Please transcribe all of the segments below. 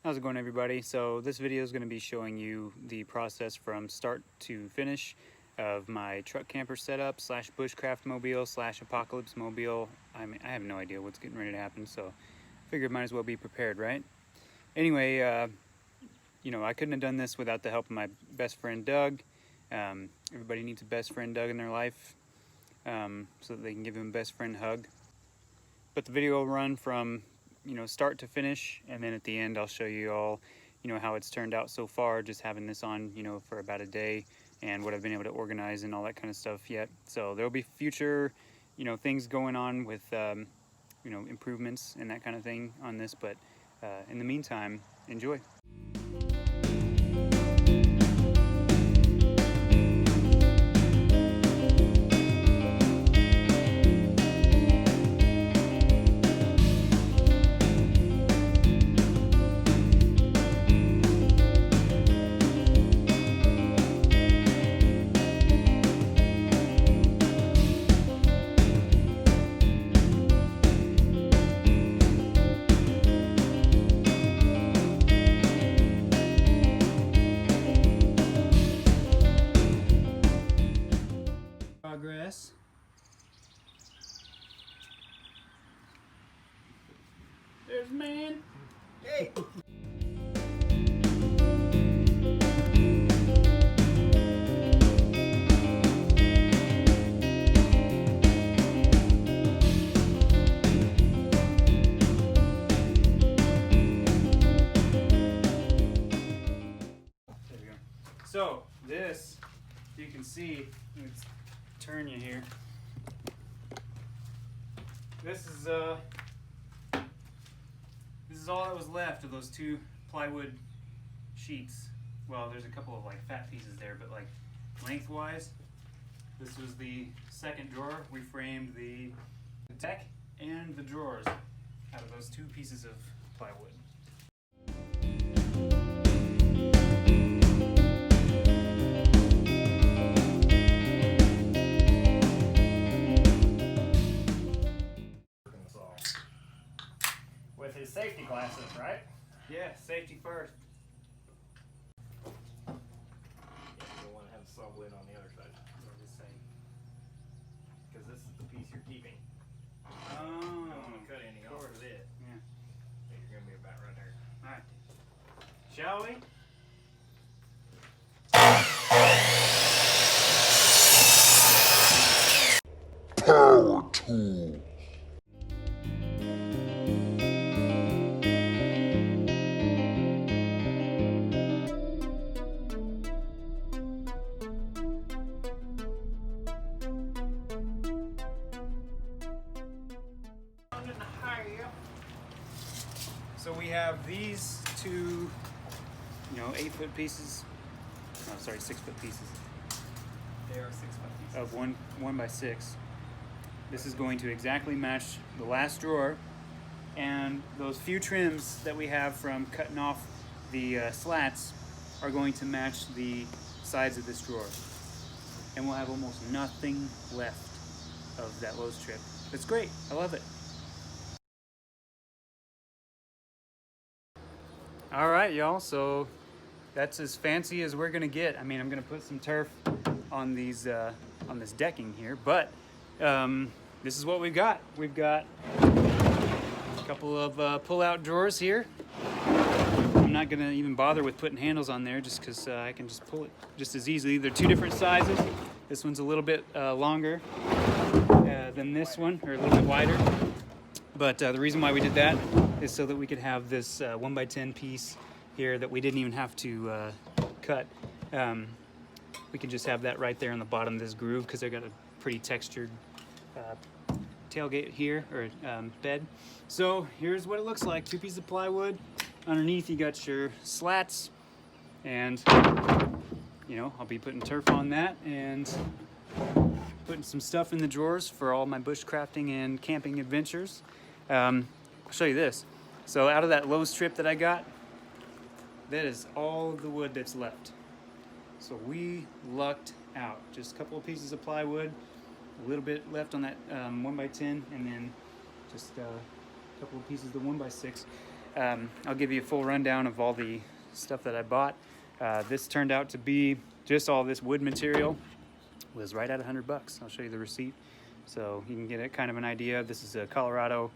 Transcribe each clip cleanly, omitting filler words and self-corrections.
How's it going, everybody? So this video is going to be showing you the process from start to finish of my truck camper setup slash bushcraft mobile slash apocalypse mobile. I have no idea what's getting ready to happen, so I figured might as well be prepared, right? Anyway, I couldn't have done this without the help of my best friend Doug. Everybody needs a best friend Doug in their life, so that they can give him a best friend hug. But the video will run from start to finish, and then at the end I'll show you all how it's turned out so far, just having this on for about a day, and what I've been able to organize and all that kind of stuff yet. So there'll be future things going on with improvements and that kind of thing on this, but in the meantime, enjoy. Progress. There's man. Hey. There we go. So this, you can see, let's turn you here. This is all that was left of those two plywood sheets. Well, there's a couple of fat pieces there, but lengthwise, this was the second drawer. We framed the deck and the drawers out of those two pieces of plywood. With his safety glasses, right? Yeah, safety first. Yeah, you don't want to have the saw blade on the other side. Because this is the piece you're keeping. Oh, You don't want to cut any off of it. Yeah. You're going to be about right there. Alright. Shall we? Power tool. So we have these two, 8-foot pieces. No, sorry, 6-foot pieces They are 6 foot pieces. of 1 by 6. This is going to exactly match the last drawer, and those few trims that we have from cutting off the slats are going to match the sides of this drawer, and we'll have almost nothing left of that low strip. It's great. I love it. All right, y'all, so that's as fancy as we're gonna get. I mean, I'm gonna put some turf on these on this decking here, but this is what we've got. We've got a couple of pull-out drawers here. I'm not gonna even bother with putting handles on there, just because I can just pull it just as easily. They're two different sizes. This one's a little bit longer than this one, or a little bit wider. But the reason why we did that is so that we could have this 1 by 10 piece here that we didn't even have to cut. We can just have that right there on the bottom of this groove, because they've got a pretty textured tailgate here, or bed. So here's what it looks like. 2 pieces of plywood. Underneath you got your slats, and I'll be putting turf on that and putting some stuff in the drawers for all my bushcrafting and camping adventures. I'll show you this. So out of that low strip that I got, that is all of the wood that's left. So we lucked out. Just a couple of pieces of plywood, a little bit left on that 1 by 10, and then just a couple of pieces of 1 by 6. I'll give you a full rundown of all the stuff that I bought. This turned out to be just all this wood material was right at $100. I'll show you the receipt so you can get a kind of an idea. This is a Colorado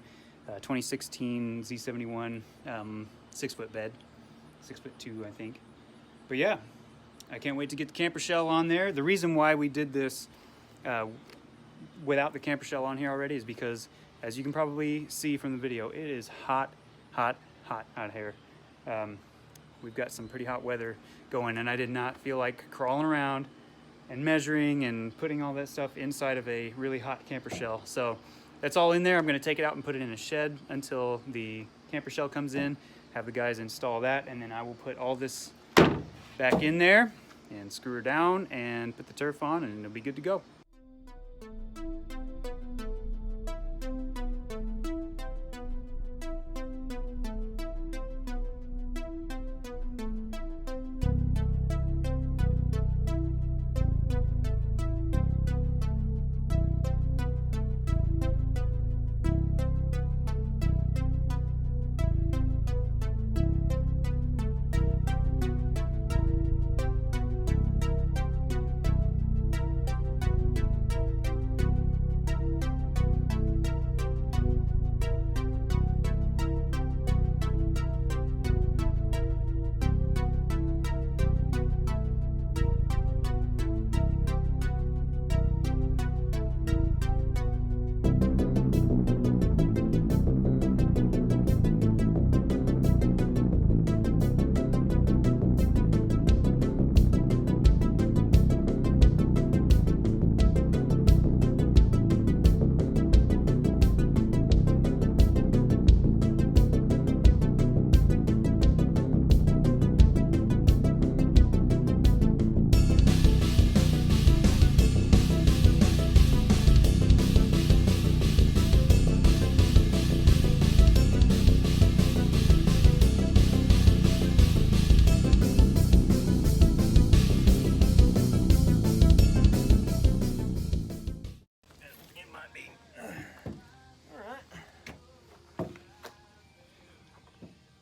2016 Z71 6-foot bed, 6'2" I think. But yeah, I can't wait to get the camper shell on there. The reason why we did this without the camper shell on here already is because, as you can probably see from the video, it is hot out here. We've got some pretty hot weather going, and I did not feel like crawling around and measuring and putting all that stuff inside of a really hot camper shell. So that's all in there. I'm going to take it out and put it in a shed until the camper shell comes in, have the guys install that, and then I will put all this back in there and screw her down and put the turf on, and it'll be good to go.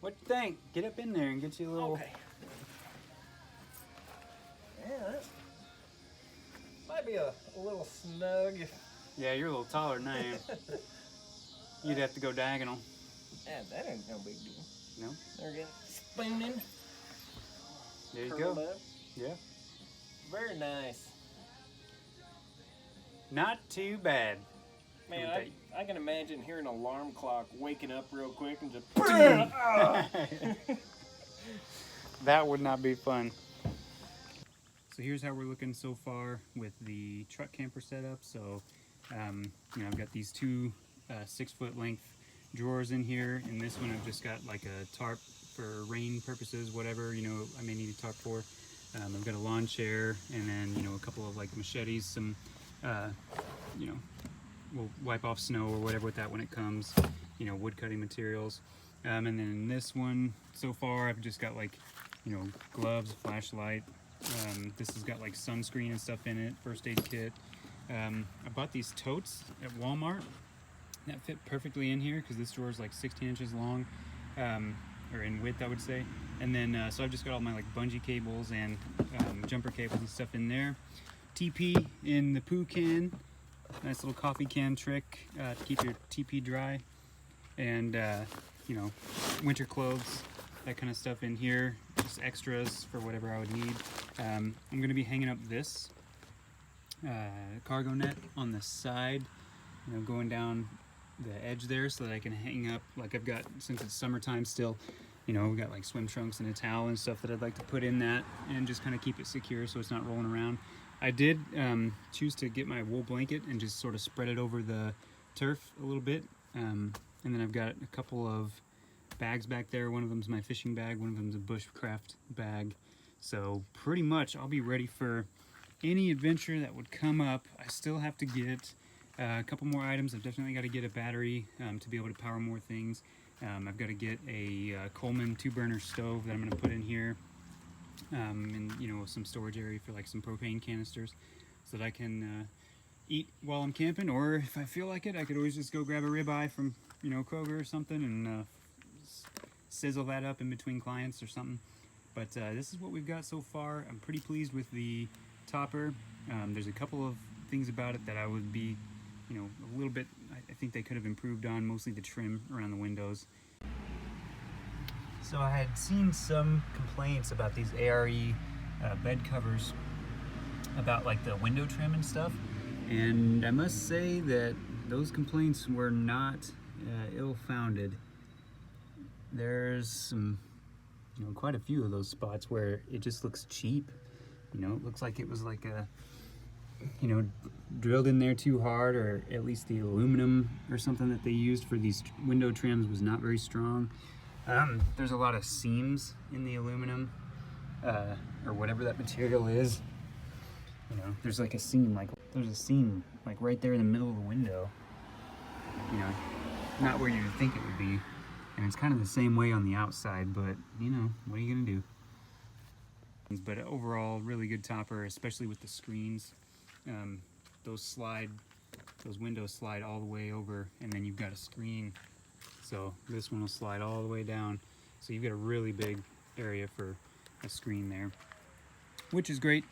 What do you think? Get up in there and get you a little... Okay. Yeah, that might be a little snug. Yeah, you're a little taller than I am. You'd have to go diagonal. Yeah, that ain't no big deal. No? They're getting spooning. There you Curled go. up. Yeah. Very nice. Not too bad. Man, I can imagine hearing an alarm clock waking up real quick and just... That would not be fun. So here's how we're looking so far with the truck camper setup. So, you know, I've got these two 6-foot length drawers in here. And this one I've just got like a tarp for rain purposes, whatever, you know, I may need a tarp for. I've got a lawn chair and then, you know, a couple of like machetes, some, you know, we'll wipe off snow or whatever with that when it comes, you know, wood cutting materials. And then in this one, so far, I've just got like, you know, gloves, flashlight. This has got like sunscreen and stuff in it, first aid kit. I bought these totes at Walmart that fit perfectly in here because this drawer is like 16 inches long, or in width, I would say. And then, so I've just got all my like bungee cables and jumper cables and stuff in there. TP in the poo can. Nice little coffee can trick to keep your TP dry, and you know, winter clothes, that kind of stuff in here, just extras for whatever I would need. I'm going to be hanging up this cargo net on the side, you know, going down the edge there so that I can hang up, like I've got, since it's summertime still, you know, we've got like swim trunks and a towel and stuff that I'd like to put in that and just kind of keep it secure so it's not rolling around. I did choose to get my wool blanket and just sort of spread it over the turf a little bit. And then I've got a couple of bags back there. One of them's my fishing bag, one of them's a Bushcraft bag. So pretty much I'll be ready for any adventure that would come up. I still have to get a couple more items. I've definitely got to get a battery to be able to power more things. I've got to get a Coleman 2-burner stove that I'm going to put in here. And you know, some storage area for like some propane canisters so that I can eat while I'm camping, or if I feel like it, I could always just go grab a ribeye from, you know, Kroger or something and sizzle that up in between clients or something. But this is what we've got so far. I'm pretty pleased with the topper. There's a couple of things about it that I would be, you know, a little bit, I think they could have improved on, mostly the trim around the windows. So I had seen some complaints about these ARE bed covers, about like the window trim and stuff, and I must say that those complaints were not ill-founded. There's some, you know, quite a few of those spots where it just looks cheap. You know, it looks like it was like a, you know, drilled in there too hard, or at least the aluminum or something that they used for these window trims was not very strong. There's a lot of seams in the aluminum, or whatever that material is. You know, there's like a seam, like there's a seam like right there in the middle of the window. You know, not where you'd think it would be. And it's kind of the same way on the outside, but you know, what are you gonna do? But overall, really good topper, especially with the screens. Those windows slide all the way over, and then you've got a screen. So this one will slide all the way down. So you've got a really big area for a screen there, which is great.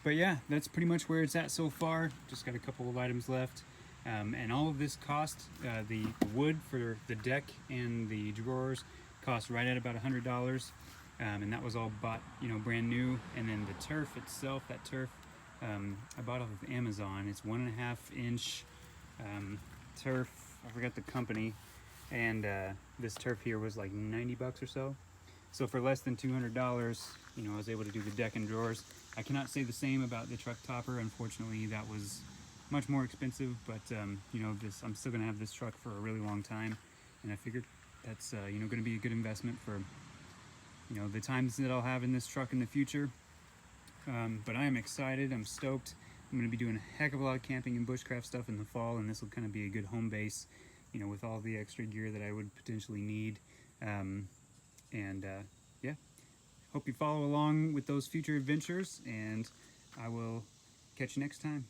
But yeah, that's pretty much where it's at so far. Just got a couple of items left. And all of this cost, the wood for the deck and the drawers cost right at about $100. And that was all bought, you know, brand new. And then the turf itself, that turf, I bought off of Amazon. It's 1.5 inch turf. I forgot the company. And this turf here was like 90 bucks or so. So for less than $200, you know, I was able to do the deck and drawers. I cannot say the same about the truck topper. Unfortunately, that was much more expensive, but you know, I'm still gonna have this truck for a really long time, and I figured that's you know, gonna be a good investment for, you know, the times that I'll have in this truck in the future. But I am excited. I'm stoked. I'm gonna be doing a heck of a lot of camping and bushcraft stuff in the fall, and this will kind of be a good home base, you know, with all the extra gear that I would potentially need. Yeah, hope you follow along with those future adventures, and I will catch you next time.